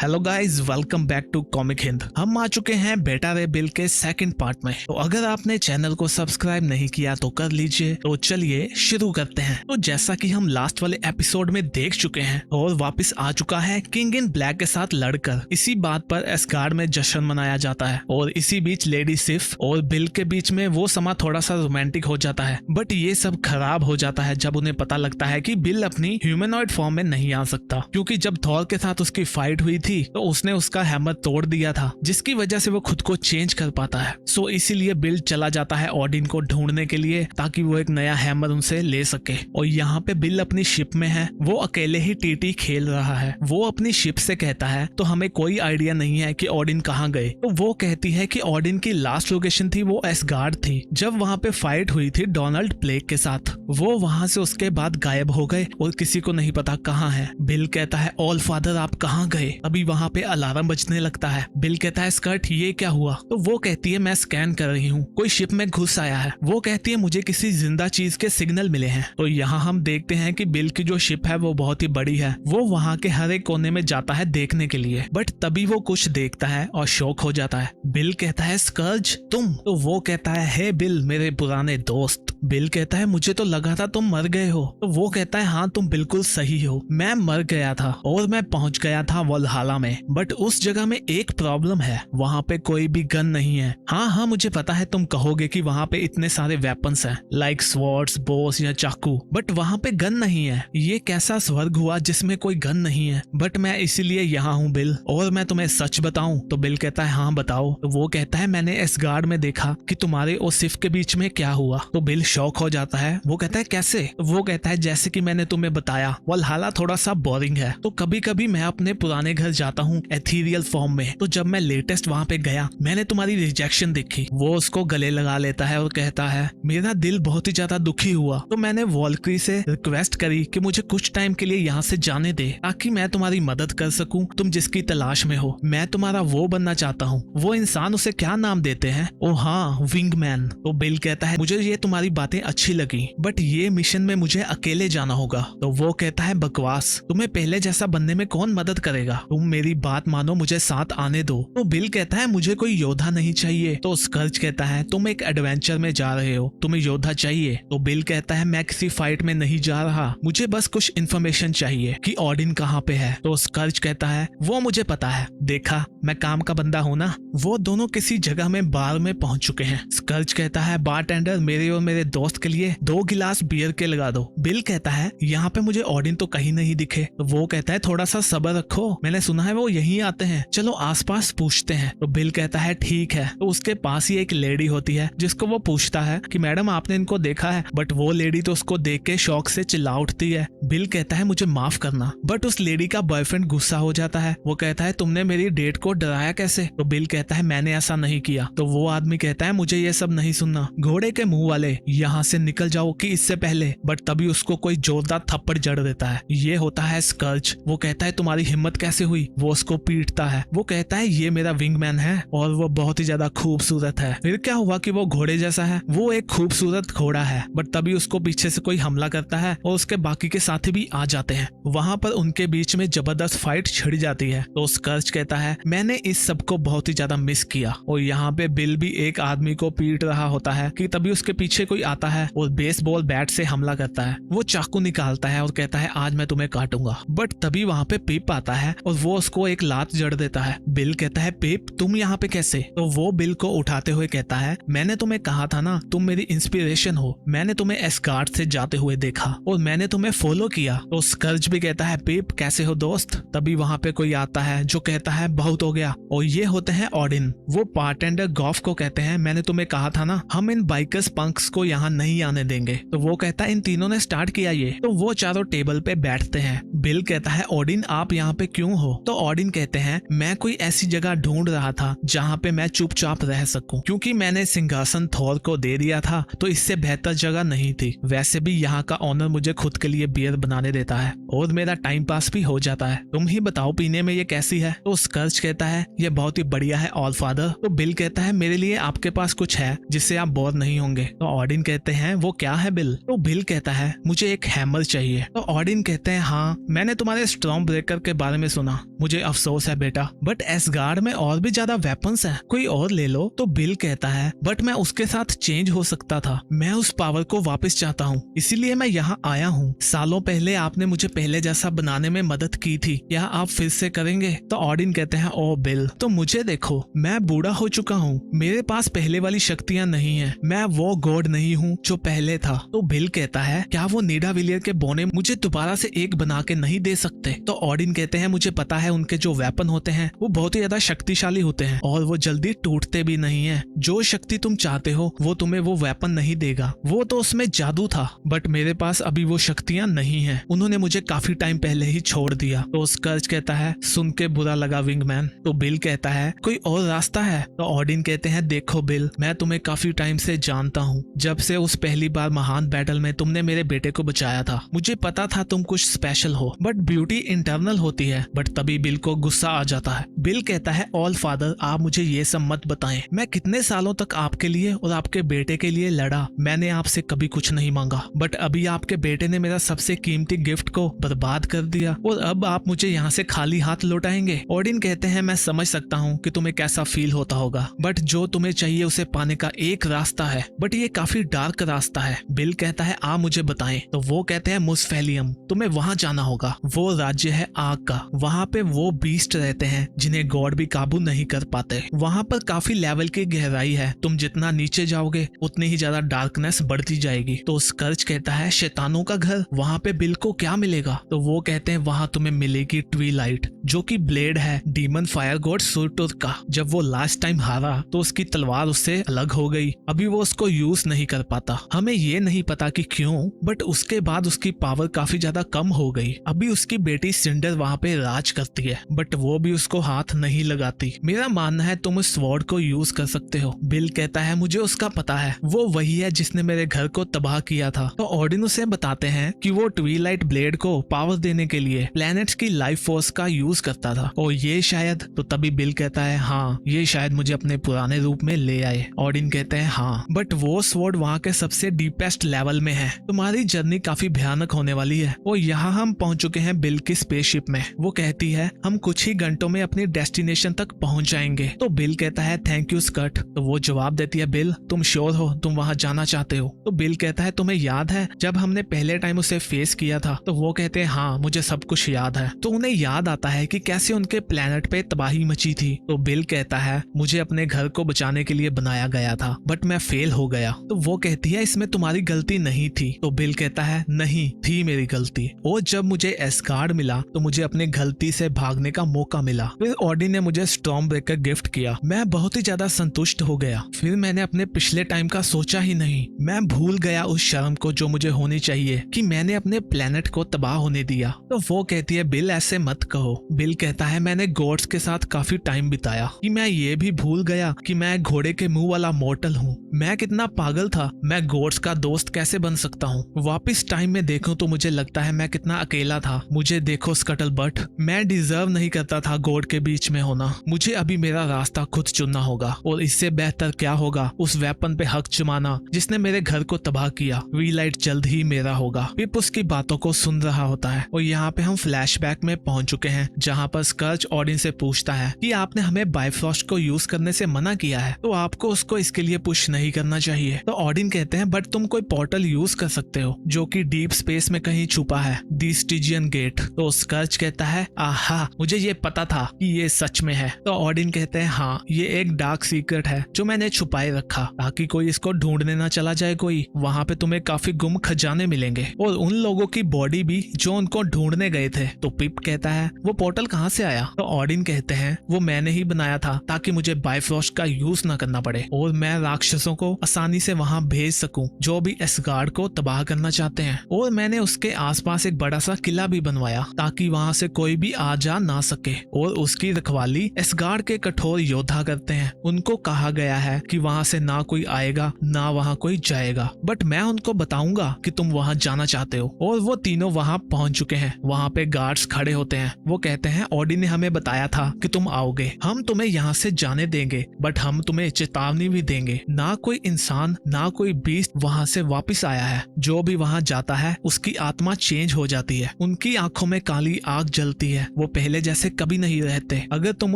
Hello guys, welcome back to comic Hind. हम आ चुके हैं बेटा रे बिल के सेकंड पार्ट में। तो अगर आपने चैनल को सब्सक्राइब नहीं किया तो कर लीजिए। तो चलिए शुरू करते हैं। तो जैसा कि हम लास्ट वाले एपिसोड में देख चुके हैं और वापस आ चुका है किंग इन ब्लैक के साथ लड़कर। इसी बात पर एस्गार्ड में जश्न मनाया जाता है और इसी बीच लेडी सिफ और बिल के बीच में वो समा थोड़ा सा रोमांटिक हो जाता है। बट ये सब खराब हो जाता है जब उन्हें पता लगता है कि बिल अपनी ह्यूमनॉइड फॉर्म में नहीं आ सकता, क्योंकि जब थॉर के साथ उसकी फाइट हुई थी तो उसने उसका हैमर तोड़ दिया था, जिसकी वजह से वो खुद को चेंज कर पाता है। सो इसीलिए बिल चला जाता है ओडिन को ढूंढने के लिए ताकि वो एक नया हैमर उनसे ले सके। और यहाँ पे बिल अपनी शिप में है, वो अकेले ही टीटी खेल रहा है। वो अपनी शिप से कहता है तो हमें कोई आइडिया नहीं है कि ओडिन कहाँ गए। तो वो कहती है कि ओडिन की लास्ट लोकेशन थी वो एस्गार्ड थी, जब वहाँ पे फाइट हुई थी डोनाल्ड प्लेग के साथ। वो वहाँ से उसके बाद गायब हो गए और किसी को नहीं पता कहाँ है। बिल कहता है ऑल फादर आप कहाँ गए? अभी वहाँ पे अलार्म बजने लगता है। बिल कहता है स्कर्ट ये क्या हुआ? तो वो कहती है मैं स्कैन कर रही हूँ, कोई शिप में घुस आया है। वो कहती है मुझे किसी जिंदा चीज के सिग्नल मिले हैं। तो यहाँ हम देखते हैं कि बिल की जो शिप है वो बहुत ही बड़ी है। वो वहाँ के हर एक कोने में जाता है देखने के लिए, बट तभी वो कुछ देखता है और शॉक हो जाता है। बिल कहता है स्कर्ज तुम? तो वो कहता है हे बिल मेरे पुराने दोस्त। बिल कहता है मुझे तो लगा था तुम मर गए हो। तो वो कहता है हाँ तुम बिल्कुल सही हो, मैं मर गया था और मैं पहुंच गया था वल्हाला में, बट उस जगह में एक प्रॉब्लम है, वहाँ पे कोई भी गन नहीं है। हाँ मुझे पता है तुम कहोगे कि वहाँ पे इतने सारे वेपन्स हैं लाइक स्वॉर्ड्स, बोस या चाकू, बट वहाँ पे गन नहीं है। ये कैसा स्वर्ग हुआ जिसमें कोई गन नहीं है? बट मैं इसीलिए यहाँ हूँ बिल, और मैं तुम्हें सच बताऊं? तो बिल कहता है हाँ बताओ। तो वो कहता है मैंने एस्गार्ड में देखा कि तुम्हारे और सिफ के बीच में क्या हुआ। तो बिल शॉक हो जाता है। वो कहता है कैसे? वो कहता है जैसे कि मैंने तुम्हें बताया वल्हाला थोड़ा सा बोरिंग है, तो कभी कभी मैं अपने पुराने घर जाता हूँ एथीरियल फॉर्म में। तो जब मैं लेटेस्ट वहाँ पे गया मैंने तुम्हारी रिजेक्शन देखी। वो उसको गले लगा लेता है और कहता है मेरा दिल बहुत ही ज्यादा दुखी हुआ, तो मैंने वॉल्क्री से रिक्वेस्ट करी कि मुझे कुछ टाइम के लिए यहाँ से जाने दे ताकि मैं तुम्हारी मदद कर सकूं, तुम जिसकी तलाश में हो। मैं तुम्हारा वो बनना चाहता हूँ। वो इंसान उसे क्या नाम देते हैं? ओ हाँ विंगमैन। तो बिल कहता है मुझे ये तुम्हारी बातें अच्छी लगी, बट ये मिशन में मुझे अकेले जाना होगा। तो वो कहता है बकवास, तुम्हें पहले जैसा बनने में कौन मदद करेगा? तुम मेरी बात मानो, मुझे साथ आने दो। तो बिल कहता है मुझे कोई योद्धा नहीं चाहिए। तो स्कर्ज कहता है तुम एक एडवेंचर में जा रहे हो, तुम्हें योद्धा चाहिए। तो बिल कहता है मैं किसी फाइट में नहीं जा रहा, मुझे बस कुछ इन्फॉर्मेशन चाहिए कि ओडिन कहाँ पे है। तो स्कर्ज कहता है वो मुझे पता है, देखा मैं काम का बंदा हूँ ना। वो दोनों किसी जगह में बार में पहुंच चुके हैं। स्कर्ज कहता है बारटेंडर मेरे और मेरे दोस्त के लिए 2 गिलास बियर के लगा दो। बिल कहता है यहाँ पे मुझे ओडिन तो कहीं नहीं दिखे। तो वो कहता है थोड़ा सा सब्र रखो, मैंने सुना है वो यहीं आते हैं, चलो आसपास पूछते हैं। तो बिल कहता है ठीक है। तो उसके पास ही एक लेडी होती है जिसको वो पूछता है कि मैडम आपने इनको देखा है? बट वो लेडी तो उसको देख के शौक से चिल्ला उठती है। बिल कहता है मुझे माफ करना, बट उस लेडी का बॉयफ्रेंड गुस्सा हो जाता है। वो कहता है तुमने मेरी डेट को डराया कैसे? तो बिल कहता है मैंने ऐसा नहीं किया। तो वो आदमी कहता है मुझे ये सब नहीं सुनना, घोड़े के मुंह वाले यहाँ से निकल जाओ कि इससे पहले। बट तभी उसको कोई जोरदार थप्पड़ जड़ देता है। ये होता है स्कर्ज। वो कहता है तुम्हारी हिम्मत कैसे हुई? वो उसको पीटता है। वो कहता है ये मेरा विंगमैन है और वो बहुत ही ज्यादा खूबसूरत है। फिर क्या हुआ कि वो घोड़े जैसा है, वो एक खूबसूरत घोड़ा है। बट तभी उसको पीछे से कोई हमला करता है और उसके बाकी के साथी भी आ जाते हैं। वहां पर उनके बीच में जबरदस्त फाइट छिड़ जाती है। तो स्कर्ज कहता है मैंने इस सब को बहुत ही ज्यादा मिस किया। और यहाँ पे बिल भी एक आदमी को पीट रहा होता है कि तभी उसके पीछे कोई आता है और बेसबॉल बैट से हमला करता है। वो चाकू निकालता है और कहता है आज मैं तुम्हें काटूंगा। बट तभी वहाँ पे पिप आता है और वो उसको एक लात जड़ देता है। बिल कहता है पिप तुम यहाँ पे कैसे? तो वो बिल को उठाते हुए कहता है मैंने तुम्हें कहा था ना तुम मेरी इंस्पिरेशन हो, मैंने तुम्हें एस्गार्ड से जाते हुए देखा और मैंने तुम्हें फॉलो किया। तो स्कर्ज भी कहता है पिप कैसे हो दोस्त? तभी वहाँ पे कोई आता है जो कहता है बहुत हो गया। और ये होते हैं ओडिन। वो बारटेंडर गॉफ को कहते हैं मैंने तुम्हें कहा था ना हम इन बाइकर्स पंक्स को यहाँ नहीं आने देंगे। तो वो कहता है इन तीनों ने स्टार्ट किया ये। तो वो चारों टेबल पे बैठते हैं। बिल कहता है ओडिन आप यहाँ पे क्यों हो? तो ओडिन कहते हैं मैं कोई ऐसी जगह ढूंढ रहा था जहाँ पे मैं चुपचाप रह सकूं, क्योंकि मैंने सिंहासन थॉर को दे दिया था तो इससे बेहतर जगह नहीं थी। वैसे भी यहाँ का ऑनर मुझे खुद के लिए बियर बनाने देता है और मेरा टाइम पास भी हो जाता है। तुम ही बताओ पीने में ये कैसी है? तो स्कर्ज कहता है ये बहुत ही बढ़िया है ऑल फादर। तो बिल कहता है मेरे लिए आपके पास कुछ है जिससे आप बोर नहीं होंगे। तो ओडिन कहते हैं वो क्या है बिल? तो बिल कहता है मुझे एक हैमर चाहिए। तो ओडिन कहते हैं हाँ मैंने तुम्हारे स्टॉर्म ब्रेकर के बारे में सुना, मुझे अफसोस है बेटा, बट एसगार्ड में और भी ज्यादा वेपन्स हैं, कोई और ले लो। तो बिल कहता है बट मैं उसके साथ चेंज हो सकता था, मैं उस पावर को वापस चाहता हूँ, इसीलिए मैं यहाँ आया हूँ। सालों पहले आपने मुझे पहले जैसा बनाने में मदद की थी, क्या आप फिर से करेंगे? तो ऑडिन कहते हैं ओ बिल, तो मुझे देखो, मैं बूढ़ा हो चुका हूँ, मेरे पास पहले वाली शक्तियाँ नहीं है, मैं वो गॉड नहीं हूँ जो पहले था। तो बिल कहता है क्या वो निडाविलियर के बोने मुझे दोबारा से एक बना के नहीं दे सकते? तो ऑडिन कहते हैं मुझे पता है उनके जो वेपन होते हैं वो बहुत ही ज्यादा शक्तिशाली होते हैं और वो जल्दी टूटते भी नहीं है। जो शक्ति तुम चाहते हो वो तुम्हें वो वेपन नहीं देगा, वो तो उसमें जादू था, बट मेरे पास अभी वो शक्तियां नहीं है, उन्होंने मुझे काफी टाइम पहले ही छोड़ दिया। तो स्कर्ज कहता है सुन के बुरा लगा विंगमैन। तो बिल कहता है कोई और रास्ता है? तो ऑडिन कहते हैं देखो बिल, मैं तुम्हें काफी टाइम से जानता हूँ, जब से उस पहली बार महान बैटल में तुमने मेरे बेटे को बचाया था, मुझे पता था तुम कुछ स्पेशल हो, बट ब्यूटी इंटरनल होती है। बट तभी बिल को गुस्सा आ जाता है। बिल कहता है ऑल फादर, आप मुझे ये सब मत बताएं, मैं कितने सालों तक आपके लिए और आपके बेटे के लिए लड़ा, मैंने आपसे कभी कुछ नहीं मांगा, बट अभी आपके बेटे ने मेरा सबसे कीमती गिफ्ट को बर्बाद कर दिया और अब आप मुझे यहाँ से खाली हाथ लौटाएंगे। ऑडिन कहते हैं मैं समझ सकता हूँ कि तुम्हें कैसा फील होता होगा, बट जो तुम्हें चाहिए उसे पाने का एक रास्ता है, बट ये काफी डार्क रास्ता है। बिल कहता है आप मुझे बताएं। तो वो कहते हैं मुस्फेलियम, तुम्हें वहां जाना होगा, वो राज्य है आग का, वहां पे वो बीस्ट रहते हैं जिन्हें गॉड भी काबू नहीं कर पाते, वहां पर काफी लेवल की गहराई है, तुम जितना नीचे जाओगे उतनी ही ज्यादा डार्कनेस बढ़ती जाएगी। तो स्कर्ज कहता है शैतानों का घर, वहां पे बिल को क्या मिलेगा? तो वो कहते हैं वहां तुम्हें मिलेगी ट्विलाइट, जो कि ब्लेड है डीमन फायर गॉड सुरटुर का। जब वो लास्ट टाइम हारा तो उसकी तलवार उससे अलग हो गई, अभी वो उसको यूज नहीं कर पाता, हमें ये नहीं पता कि क्यों, बट उसके बाद उसकी पावर काफी ज्यादा कम हो गई। अभी उसकी बेटी सिंडर वहाँ पे राज करती है, बट वो भी उसको हाथ नहीं लगाती। मेरा मानना है तुम उस स्वॉर्ड को यूज कर सकते हो। बिल कहता है मुझे उसका पता है, वो वही है जिसने मेरे घर को तबाह किया था। तो ऑर्डिन उसे बताते हैं कि वो ट्विलाइट ब्लेड को पावर देने के लिए प्लैनेट्स की लाइफ फोर्स का यूज करता था, और ये शायद। तो तभी बिल कहता है हाँ, ये शायद मुझे अपने पुराने रूप में ले आए। ऑर्डिन कहते हैं हाँ, बट वो स्वॉर्ड वहाँ के सबसे डीपेस्ट लेवल में है, तुम्हारी जर्नी काफी भयानक होने वाली है। और यहाँ हम पहुंच चुके हैं बिल की स्पेसशिप में। वो कहती है हम कुछ ही घंटों में अपनी डेस्टिनेशन तक पहुंच जाएंगे। तो बिल कहता है थैंक यू स्कर्ट। तो वो जवाब देती है बिल तुम श्योर हो तुम वहां जाना चाहते हो? तो बिल कहता है तुम्हें याद है जब हमने पहले टाइम उसे फेस किया था? तो वो कहते हैं हाँ मुझे सब कुछ याद है। तो उन्हें याद आता है कि कैसे उनके प्लेनेट पे तबाही मची थी। तो बिल कहता है मुझे अपने घर को बचाने के लिए बनाया गया था, बट मैं फेल हो गया। तो वो कहती है इसमें तुम्हारी गलती नहीं थी। तो बिल कहता है नहीं थी मेरी गलती, और जब मुझे एस्गार्ड मिला तो मुझे अपने गलती से भागने का मौका मिला। फिर ऑर्डिन ने मुझे स्टॉर्म ब्रेकर गिफ्ट किया, मैं बहुत ही ज्यादा संतुष्ट हो गया। फिर मैंने अपने पिछले टाइम का सोचा ही नहीं, मैं भूल गया उस शर्म को जो मुझे होनी चाहिए कि मैंने अपने प्लेनेट को तबाह होने दिया। तो वो कहती है बिल ऐसे मत कहो। बिल कहता है मैंने गॉड्स के साथ काफी टाइम बिताया कि मैं ये भी भूल गया कि मैं घोड़े के मुंह वाला मॉर्टल हूँ। मैं कितना पागल था, मैं गॉड्स का दोस्त कैसे बन सकता हूँ? वापिस टाइम में देखूं तो मुझे लगता है मैं कितना अकेला था। मुझे देखो स्कटल बट, मैं डिजर्व नहीं करता था गॉड के बीच में होना। मुझे अभी मेरा रास्ता खुद चुनना होगा, और इससे बेहतर क्या होगा उस वेपन पे हक जमाना जिसने मेरे घर को तबाह किया। ट्विलाइट जल्द ही मेरा होगा। पिप उसकी बातों को सुन रहा होता है, और यहाँ पे हम फ्लैशबैक में पहुंच चुके हैं जहाँ पर स्कर्ज ऑडिन से पूछता है कि आपने हमें बाइफ्रॉस्ट को यूज करने से मना किया है, तो आपको उसको इसके लिए पुश नहीं करना चाहिए। तो ऑडिन कहते हैं बट तुम कोई पोर्टल यूज कर सकते हो जो कि डीप स्पेस में कहीं छुपा है, दी स्टिजियन गेट। तो स्कर्ज कहता है आहा मुझे ये पता था कि ये सच में है। तो ऑडिन कहते हैं हाँ ये एक डार्क सीक्रेट है जो मैंने छुपाए रखा ताकि कोई इसको ढूंढने ना चला जाए कोई। वहाँ पे तुम्हें काफी गुम खजाने मिलेंगे और उन लोगों की बॉडी भी जो उनको ढूंढने गए थे। तो पिप कहता है वो पोर्टल कहाँ से आया? तो ऑडिन कहते हैं वो मैंने ही बनाया था ताकि मुझे बाइफ्रॉस्ट का यूज ना करना पड़े और मैं राक्षसों को आसानी से वहाँ भेज सकूं जो भी एस्गार्ड को तबाह करना चाहते हैं। और मैंने उसके आसपास एक बड़ा सा किला भी बनवाया ताकि वहाँ से कोई भी आ जा ना सके, और उसकी रखवाली एस्गार्ड के कठोर योद्धा करते हैं। उनको कहा गया है कि वहाँ से ना कोई आएगा ना वहाँ कोई जाएगा, बट मैं उनको बताऊंगा कि तुम वहाँ जाना चाहते हो। और वो तीनों वहाँ पहुँच चुके हैं। वहाँ पे गार्ड्स खड़े होते हैं। वो कहते हैं ऑडी ने हमें बताया था कि तुम आओगे, हम तुम्हें यहाँ से जाने देंगे, बट हम तुम्हें चेतावनी भी देंगे। ना कोई इंसान ना कोई बीस्ट वहाँ से वापस आया है। जो भी वहाँ जाता है उसकी आत्मा चेंज हो जाती है, उनकी आंखों में काली आग जलती है, वो वो पहले जैसे कभी नहीं रहते। अगर तुम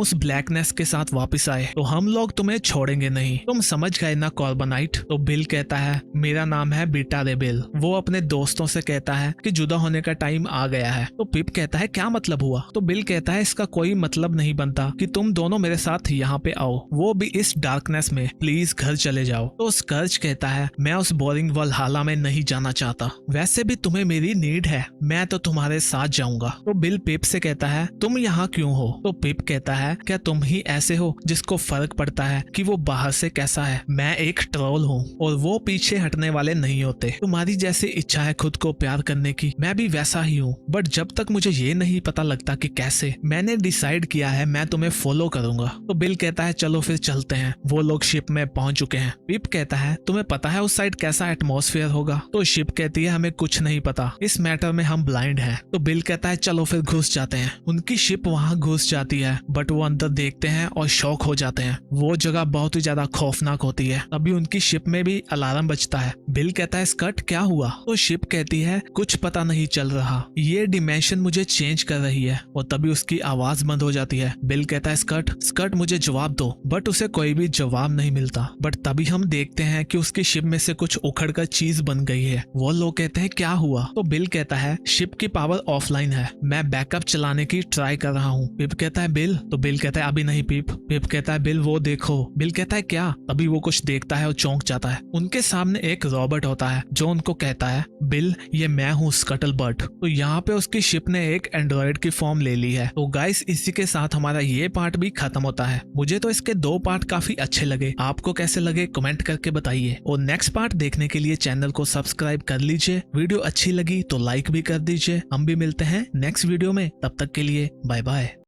उस ब्लैकनेस के साथ वापस आए तो हम लोग तुम्हें छोड़ेंगे नहीं। तुम समझ गए ना कॉर्बोनाइट? तो बिल कहता है मेरा नाम है बीटा रे बिल। वो अपने दोस्तों से कहता है कि जुदा होने का टाइम आ गया है। तो पिप कहता है क्या मतलब हुआ? तो बिल कहता है इसका कोई मतलब नहीं बनता कि तुम दोनों मेरे साथ यहाँ पे आओ, वो भी इस डार्कनेस में। प्लीज घर चले जाओ। तो स्कर्च कहता है मैं उस बोरिंग वल्हला में नहीं जाना चाहता, वैसे भी तुम्हें मेरी नीड है, मैं तो तुम्हारे साथ जाऊंगा। तो बिल पिप से कहता है तुम यहाँ क्यों हो? तो पिप कहता है क्या तुम ही ऐसे हो जिसको फर्क पड़ता है कि वो बाहर से कैसा है? मैं एक ट्रोल हूँ और वो पीछे हटने वाले नहीं होते। तुम्हारी जैसी इच्छा है खुद को प्यार करने की, मैं भी वैसा ही हूँ, बट जब तक मुझे ये नहीं पता लगता कि कैसे, मैंने डिसाइड किया है मैं तुम्हें फॉलो करूंगा। तो बिल कहता है चलो फिर चलते हैं। वो लोग शिप में पहुंच चुके हैं। पिप कहता है तुम्हें पता है उस साइड कैसा एटमॉस्फेयर होगा? तो शिप कहती है हमें कुछ नहीं पता, इस मैटर में हम ब्लाइंड हैं। तो बिल कहता है चलो फिर घुस जाते हैं। उनकी शिप वहां घुस जाती है, बट वो अंदर देखते हैं और शॉक हो जाते हैं। वो जगह बहुत ही ज्यादा खौफनाक होती है। तभी उनकी शिप में भी अलार्म बजता है। बिल कहता है स्कर्ट क्या हुआ? तो शिप कहती है कुछ पता नहीं चल रहा, ये डिमेंशन मुझे चेंज कर रही है। और तभी उसकी आवाज बंद हो जाती है। बिल कहता है स्कर्ट मुझे जवाब दो, बट उसे कोई भी जवाब नहीं मिलता। बट तभी हम देखते हैं कि उसकी शिप में से कुछ उखड़ कर चीज बन गई है। वो लोग कहते हैं क्या हुआ? तो बिल कहता है शिप की पावर ऑफलाइन है, मैं बैकअप चलाने की ट्राई कर रहा हूँ। पिप कहता है बिल? तो बिल कहता है अभी नहीं पिप। पिप कहता है बिल वो देखो। बिल कहता है क्या? तभी वो कुछ देखता है और चौंक जाता है। उनके सामने एक रॉबर्ट होता है जो उनको कहता है बिल ये मैं हूँ स्कटलबर्ट। तो यहाँ पे उसकी शिप ने एक एंड्रॉइड की फॉर्म ले ली है। तो गाइस इसी के साथ हमारा ये पार्ट भी खत्म होता है। मुझे तो इसके 2 पार्ट काफी अच्छे लगे, आपको कैसे लगे कमेंट करके बताइए। और नेक्स्ट पार्ट देखने के लिए चैनल को सब्सक्राइब कर लीजिए। वीडियो अच्छी लगी तो लाइक भी कर दीजिए। हम भी मिलते हैं नेक्स्ट वीडियो में, तब तक के लिए बाय बाय।